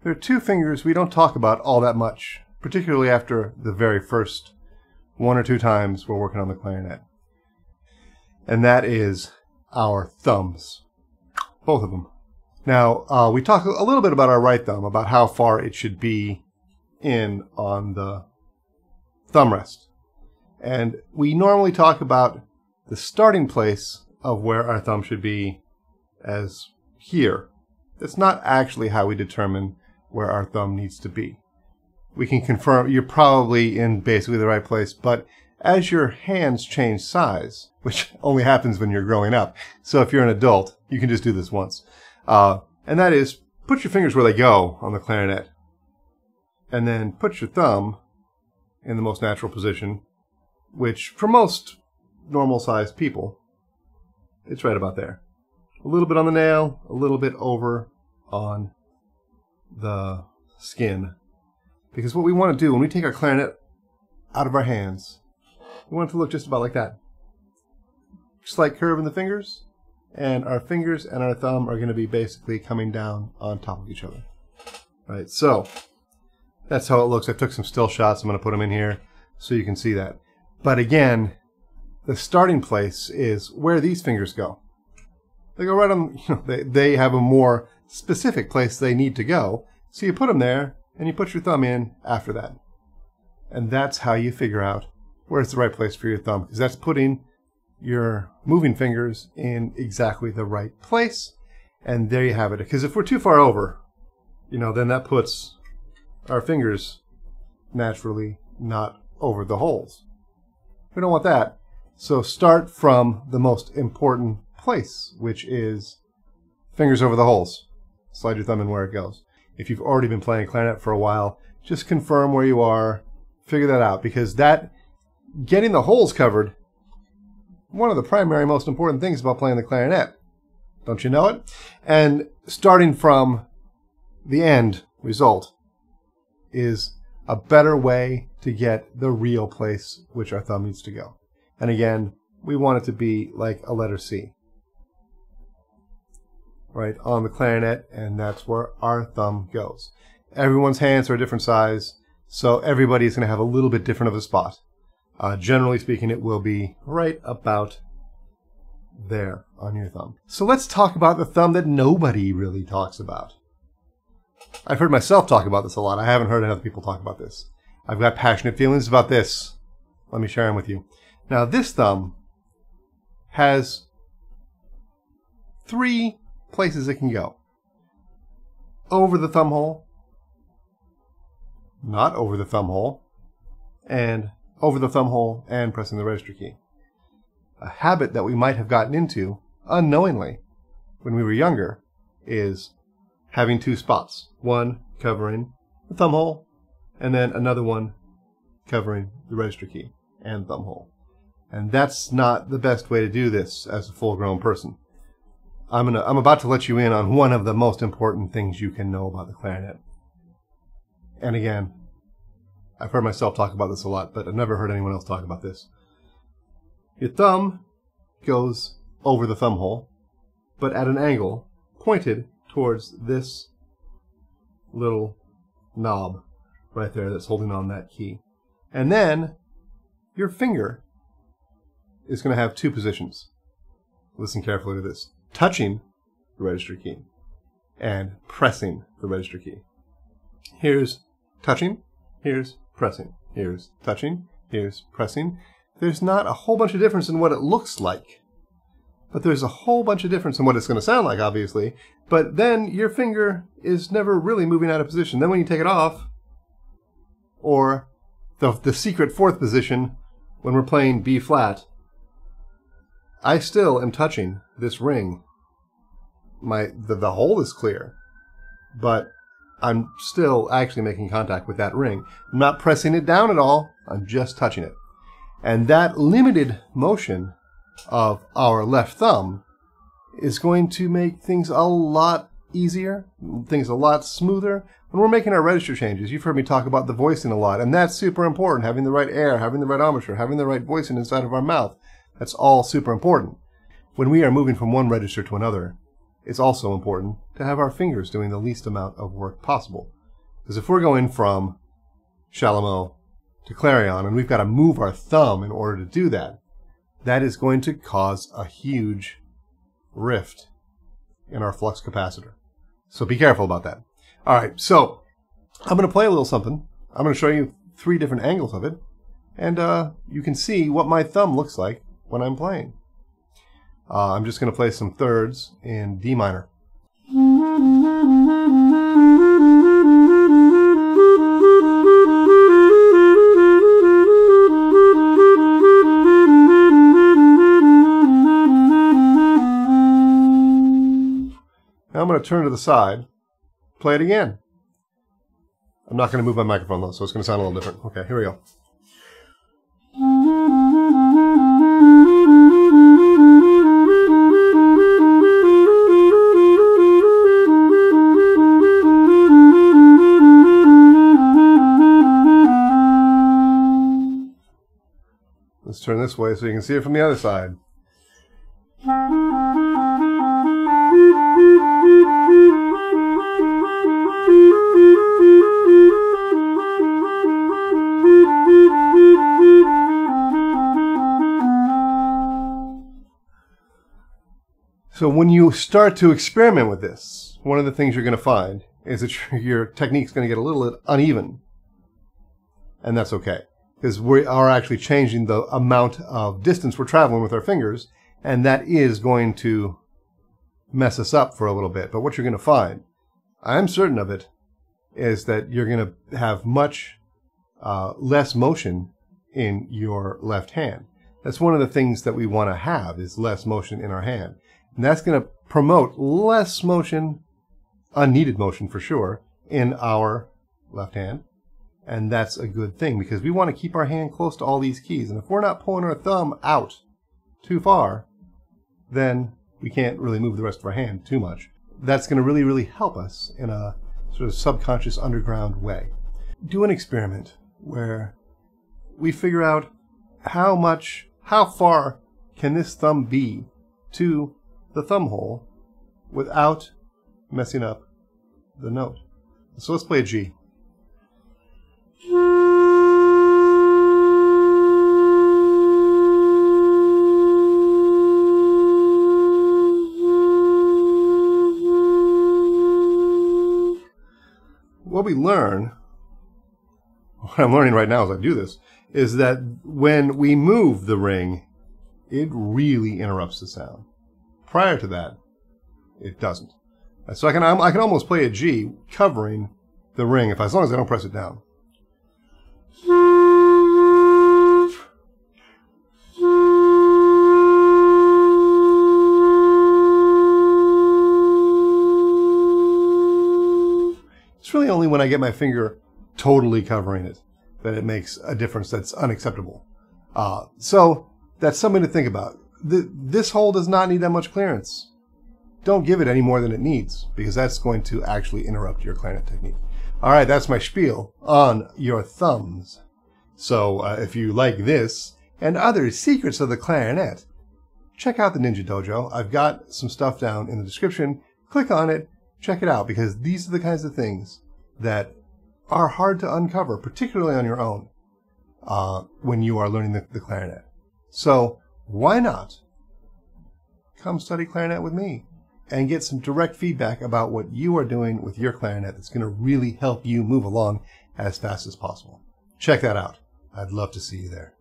There are two fingers we don't talk about all that much, particularly after the very first 1 or 2 times we're working on the clarinet. And that is our thumbs. Both of them. Now, we talk a little bit about our right thumb, about how far it should be in on the thumb rest. And we normally talk about the starting place of where our thumb should be as here. That's not actually how we determine where our thumb needs to be. We can confirm you're probably in basically the right place, but as your hands change size, which only happens when you're growing up, so if you're an adult, you can just do this once. And that is, put your fingers where they go on the clarinet, and then put your thumb in the most natural position, which for most normal-sized people, it's right about there. A little bit on the nail, a little bit over on the skin. Because what we want to do when we take our clarinet out of our hands, we want it to look just about like that. Slight curve in the fingers, and our fingers and our thumb are going to be basically coming down on top of each other. Right, so that's how it looks. I took some still shots. I'm going to put them in here so you can see that. But again, the starting place is where these fingers go. They go right on, they have a more specific place they need to go. So you put them there, and you put your thumb in after that. And that's how you figure out where it's the right place for your thumb, because that's putting your moving fingers in exactly the right place. And there you have it. Because if we're too far over, then that puts our fingers naturally not over the holes. We don't want that. So start from the most important place, which is fingers over the holes. Slide your thumb in where it goes. If you've already been playing clarinet for a while, just confirm where you are, figure that out, because getting the holes covered, one of the primary most important things about playing the clarinet. Don't you know it? And starting from the end result is a better way to get the real place which our thumb needs to go. And again, we want it to be like a letter C. Right on the clarinet, and that's where our thumb goes. Everyone's hands are a different size, so everybody's going to have a little bit different of a spot. Generally speaking, it will be right about there on your thumb. So let's talk about the thumb that nobody really talks about. I've heard myself talk about this a lot. I haven't heard other people talk about this. I've got passionate feelings about this. Let me share them with you. Now, this thumb has 3 places it can go. Over the thumb hole, not over the thumb hole, and over the thumb hole and pressing the register key. A habit that we might have gotten into unknowingly when we were younger is having 2 spots. One covering the thumb hole, and then another one covering the register key and thumb hole. And that's not the best way to do this as a full-grown person. I'm about to let you in on one of the most important things you can know about the clarinet. And again, I've heard myself talk about this a lot, but I've never heard anyone else talk about this. Your thumb goes over the thumb hole, but at an angle pointed towards this little knob right there that's holding on that key. And then your finger is going to have 2 positions. Listen carefully to this. Touching the register key and pressing the register key. Here's touching, here's pressing, here's touching, here's pressing. There's not a whole bunch of difference in what it looks like, but there's a whole bunch of difference in what it's going to sound like, obviously. But then your finger is never really moving out of position. Then when you take it off, or the secret 4th position when we're playing B flat, I still am touching this ring. The hole is clear, but I'm still actually making contact with that ring. I'm not pressing it down at all. I'm just touching it. And that limited motion of our left thumb is going to make things a lot easier, things a lot smoother. When we're making our register changes, you've heard me talk about the voicing a lot, and that's super important. Having the right air, having the right embouchure, having the right voicing inside of our mouth. That's all super important. When we are moving from one register to another, it's also important to have our fingers doing the least amount of work possible. Because if we're going from Chalumeau to Clarion and we've got to move our thumb in order to do that, that is going to cause a huge rift in our flux capacitor. So be careful about that. All right, so I'm going to play a little something. I'm going to show you 3 different angles of it, and you can see what my thumb looks like when I'm playing. I'm just going to play some thirds in D minor. Now I'm going to turn to the side, play it again. I'm not going to move my microphone though, so it's going to sound a little different. Okay, here we go. Let's turn this way so you can see it from the other side. So when you start to experiment with this, one of the things you're going to find is that your technique's going to get a little uneven. And that's okay, because we are actually changing the amount of distance we're traveling with our fingers, and that is going to mess us up for a little bit. But what you're going to find, I'm certain of it, is that you're going to have much less motion in your left hand. That's one of the things that we want to have, is less motion in our hand. And that's going to promote less motion, unneeded motion for sure, in our left hand. And that's a good thing, because we want to keep our hand close to all these keys. And if we're not pulling our thumb out too far, then we can't really move the rest of our hand too much. That's going to really, really help us in a sort of subconscious underground way. Do an experiment where we figure out how far can this thumb be to the thumb hole without messing up the note. So let's play a G. What we learn, what I'm learning right now as I do this, is that when we move the ring, it really interrupts the sound. Prior to that, it doesn't. So I can almost play a G covering the ring as long as I don't press it down. It's really only when I get my finger totally covering it that it makes a difference that's unacceptable. So that's something to think about. This hole does not need that much clearance. Don't give it any more than it needs, because that's going to actually interrupt your clarinet technique. All right, that's my spiel on your thumbs. So if you like this and other secrets of the clarinet, check out the Ninja Dojo. I've got some stuff down in the description. Click on it, check it out, because these are the kinds of things that are hard to uncover, particularly on your own, when you are learning the clarinet. So why not come study clarinet with me and get some direct feedback about what you are doing with your clarinet that's going to really help you move along as fast as possible. Check that out. I'd love to see you there.